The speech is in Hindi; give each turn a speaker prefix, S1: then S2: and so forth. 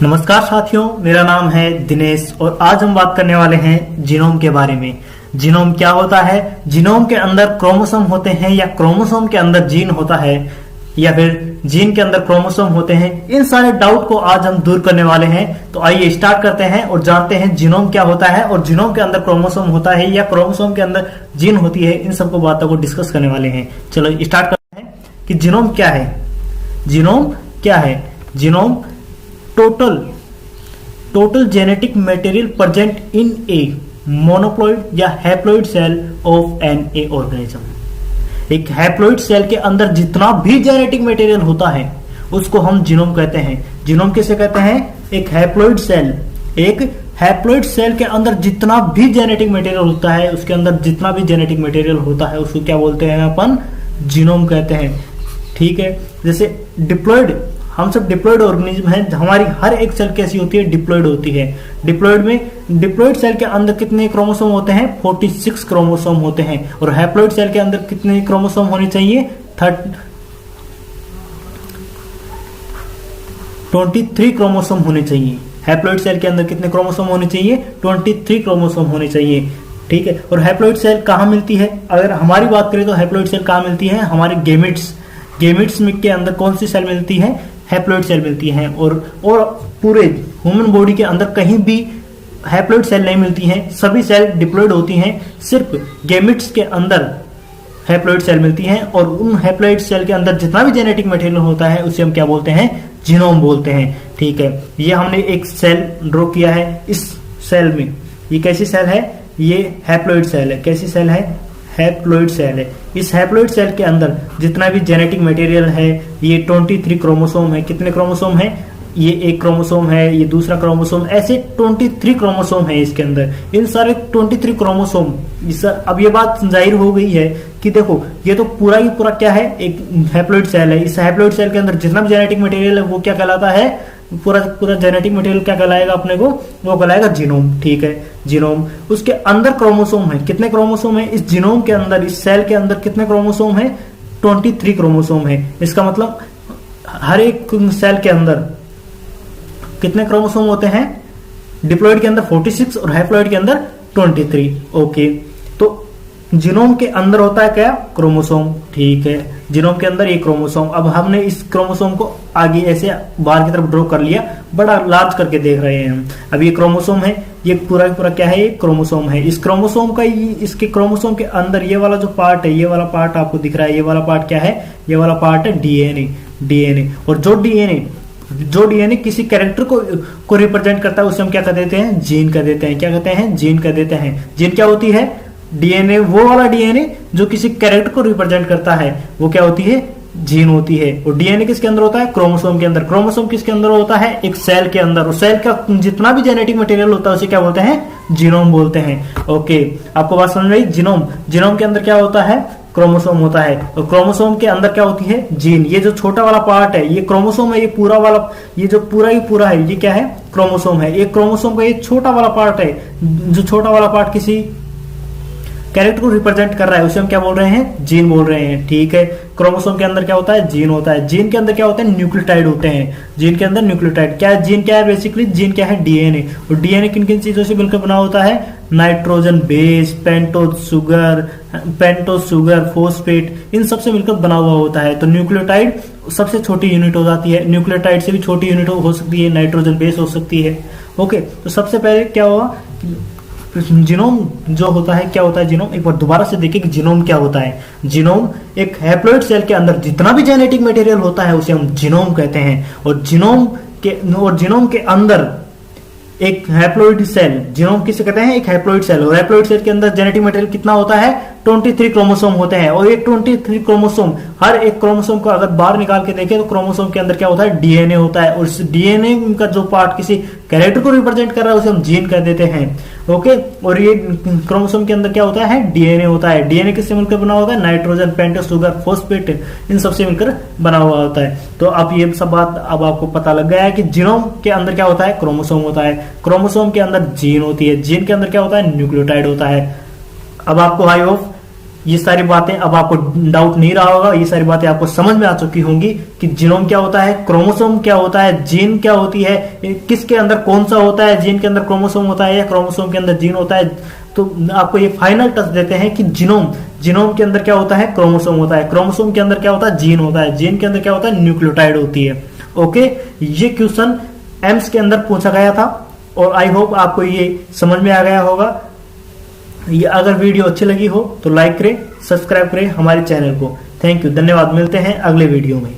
S1: नमस्कार साथियों, मेरा नाम है दिनेश और आज हम बात करने वाले हैं जीनोम के बारे में। जीनोम क्या होता है, जीनोम के अंदर क्रोमोसोम होते हैं या क्रोमोसोम के अंदर जीन होता है या फिर जीन के अंदर क्रोमोसोम होते हैं, इन सारे डाउट को आज हम दूर करने वाले हैं। तो आइए स्टार्ट करते हैं और जानते हैं जीनोम क्या होता है और जीनोम के अंदर क्रोमोसोम होता है या क्रोमोसोम के अंदर जीन होती है। इन सबको बातों को डिस्कस करने वाले हैं। चलो स्टार्ट करते हैं कि जीनोम क्या है। जीनोम क्या है? Genome total genetic material present in a monoploid या haploid cell of an a organism. एक हैप्लॉइड सेल के अंदर जितना भी जेनेटिक मटेरियल होता है उसको हम जीनोम कहते हैं। जीनोम किसे कहते हैं? एक हैप्लॉइड सेल के अंदर जितना भी जेनेटिक मटेरियल होता है, उसके अंदर जितना भी जेनेटिक मटेरियल होता है उसको क्या बोलते हैं? अपन जीनोम कहते हैं। ठीक है, जैसे डिप्लॉइड, हम सब डिप्लॉइड ऑर्गेनिज्म हैं। हमारी हर एक सेल कैसी होती है? डिप्लॉइड होती है। डिप्लॉइड सेल के अंदर कितने क्रोमोसोम होते हैं? 46 क्रोमोसोम होते हैं। और हैप्लॉइड सेल के अंदर कितने क्रोमोसोम होने चाहिए? 23 क्रोमोसोम होने चाहिए। हैप्लॉइड सेल के अंदर कितने क्रोमोसोम होने चाहिए? 23 क्रोमोसोम होने चाहिए। ठीक है, और हैप्लॉइड सेल कहाँ मिलती है? अगर हमारी बात करें तो हैप्लॉइड सेल कहाँ मिलती है? हमारे गेमिट्स में के अंदर कौन सी सेल मिलती है? हैप्लॉइड सेल मिलती हैं। और पूरे ह्यूमन बॉडी के अंदर कहीं भी हैप्लॉइड सेल नहीं मिलती हैं, सभी सेल डिप्लॉइड होती हैं। सिर्फ गेमिट्स के अंदर हैप्लॉइड सेल मिलती हैं और उन हैप्लॉइड सेल के अंदर जितना भी जेनेटिक मटेरियल होता है उसे हम क्या बोलते हैं? जीनोम बोलते हैं। ठीक है, ये हमने एक सेल ड्रॉ किया है। इस सेल में ये कैसी सेल है? ये हैप्लॉइड सेल है। कैसी सेल है? हैप्लॉइड सेल है। इस हैप्लॉइड सेल के अंदर जितना भी जेनेटिक मटेरियल है, ये 23 क्रोमोसोम है। कितने क्रोमोसोम है? ये एक क्रोमोसोम है, ये दूसरा क्रोमोसोम, ऐसे 23 क्रोमोसोम है इसके अंदर। इन सारे 23 क्रोमोसोम, अब ये बात जाहिर हो गई है कि देखो ये तो पूरा ही पूरा क्या है? एक हैप्लॉइड सेल है। इस हैप्लॉइड सेल के अंदर जितना भी जेनेटिक मटेरियल है वो क्या कहलाता है? पूरा जेनेटिक मटेरियल क्या कहलाएगा अपने को? वो कहलाएगा जीनोम। ठीक है, जीनोम। उसके अंदर क्रोमोसोम है। कितने क्रोमोसोम है इस जीनोम के अंदर? इस सेल के अंदर कितने क्रोमोसोम है? 23 क्रोमोसोम है। इसका मतलब हर एक सेल के अंदर कितने क्रोमोसोम होते हैं? डिप्लॉइड के अंदर 46 और हैप्लॉइड के अंदर 23। ओके, तो जीनोम के अंदर होता है क्या? क्रोमोसोम। ठीक है, जीनोम के अंदर ये क्रोमोसोम। अब हमने इस क्रोमोसोम को आगे ऐसे बाहर की तरफ ड्रॉ कर लिया, बड़ा लार्ज करके देख रहे हैं हम। अब ये क्रोमोसोम है, ये पूरा पूरा क्या है? ये क्रोमोसोम है। इस क्रोमोसोम का इसके क्रोमोसोम के अंदर ये वाला जो पार्ट है, ये वाला पार्ट आपको दिख रहा है, ये वाला पार्ट क्या है? ये वाला पार्ट है डीएनए। और जो डीएनए किसी कैरेक्टर को रिप्रेजेंट करता है उसे हम क्या कर देते हैं? जीन कर देते हैं। क्या कहते हैं? जीन कर देते हैं। जीन क्या होती है? डीएनए, वो वाला डीएनए जो किसी कैरेक्टर को रिप्रेजेंट करता है वो क्या होती है? जीन होती है। और डीएनए किसके अंदर होता है? क्रोमोसोम के अंदर। क्रोमोसोम किसके अंदर होता है? एक सेल के अंदर। और सेल का जितना भी जेनेटिक मटेरियल होता है उसे क्या बोलते हैं? जीनोम बोलते हैं। ओके, आपको बात समझ में आई? जीनोम के अंदर क्या होता है? क्रोमोसोम होता है। और क्रोमोसोम के अंदर क्या होती है? जीन। ये जो छोटा वाला पार्ट है ये क्रोमोसोम है। ये पूरा वाला, ये जो पूरा ही पूरा है ये क्या है? क्रोमोसोम है। ये क्रोमोसोम का ये छोटा वाला पार्ट है। जो छोटा वाला पार्ट किसी कैरेक्टर को रिप्रेजेंट कर रहा है उसे हम क्या बोल रहे हैं? जीन बोल रहे हैं। ठीक है, क्रोमोसोम के अंदर क्या होता है? जीन होता है। जीन के अंदर क्या होते हैं? न्यूक्लियोटाइड होते हैं। जीन के अंदर न्यूक्लियोटाइड क्या है? जीन क्या है? बेसिकली जीन क्या है? डीएनए। और डीएनए किन किन चीजों से मिलकर बना होता है? Nitrogen base, pentose sugar, phosphate, इन सबसे मिलकर बना हुआ होता है। तो न्यूक्लियोटाइड सबसे छोटी यूनिट हो जाती है। न्यूक्लियोटाइड से भी छोटी यूनिट हो सकती है, नाइट्रोजन बेस हो सकती है। ओके, तो सबसे पहले क्या हुआ? जीनोम जो होता है, क्या होता है जीनोम? एक बार दोबारा से देखिए कि जीनोम क्या होता है। जीनोम एक हैप्लॉइड सेल के अंदर जितना भी जेनेटिक मटेरियल होता है उसे हम जीनोम कहते हैं। और जीनोम के अंदर एक हैप्लॉइड सेल, जीनोम किसे कहते हैं? एक हैप्लॉइड सेल। और हैप्लॉइड सेल के अंदर जेनेटिक मटेरियल कितना होता है? 23 क्रोमोसोम होते हैं। और ये 23 क्रोमोसोम, हर एक क्रोमोसोम को अगर बाहर निकाल के देखें तो क्रोमोसोम के अंदर क्या होता है? डीएनए होता है। और इस डीएनए का जो पार्ट किसी कैरेक्टर को रिप्रेजेंट कर रहा है उसे हम जीन कह देते हैं। ओके, और ये क्रोमोसोम के अंदर क्या होता है? डीएनए होता है। डीएनए किससे मिलकर बना होता है? नाइट्रोजन, पेंटोज शुगर, फॉस्फेट, इन सबसे मिलकर बना हुआ होता है। तो अब ये सब बात अब आपको पता लग गया है कि जीनोम के अंदर क्या होता है? क्रोमोसोम होता है। क्रोमोसोम के अंदर जीन होती है। जीन के अंदर क्या होता है? न्यूक्लियोटाइड होता है। अब आपको आई होप ये सारी बातें अब आपको डाउट नहीं रहा होगा, ये सारी बातें आपको समझ में आ चुकी होंगी कि जीनोम क्या होता है, क्रोमोसोम क्या होता है, जीन क्या होती है, किसके अंदर कौन सा होता है, जीन के अंदर क्रोमोसोम होता है या क्रोमोसोम के अंदर जीन होता है। तो आपको ये फाइनल टच देते हैं कि जीनोम के अंदर क्या होता है, क्रोमोसोम होता है, क्रोमोसोम के अंदर क्या होता है, जीन होता है, जीन के अंदर क्या होता है, न्यूक्लियोटाइड होती है। ओके, ये क्वेश्चन एम्स के अंदर पूछा गया था और आई होप आपको ये समझ में आ गया होगा। ये अगर वीडियो अच्छी लगी हो तो लाइक करें, सब्सक्राइब करें हमारे चैनल को। थैंक यू, धन्यवाद, मिलते हैं अगले वीडियो में।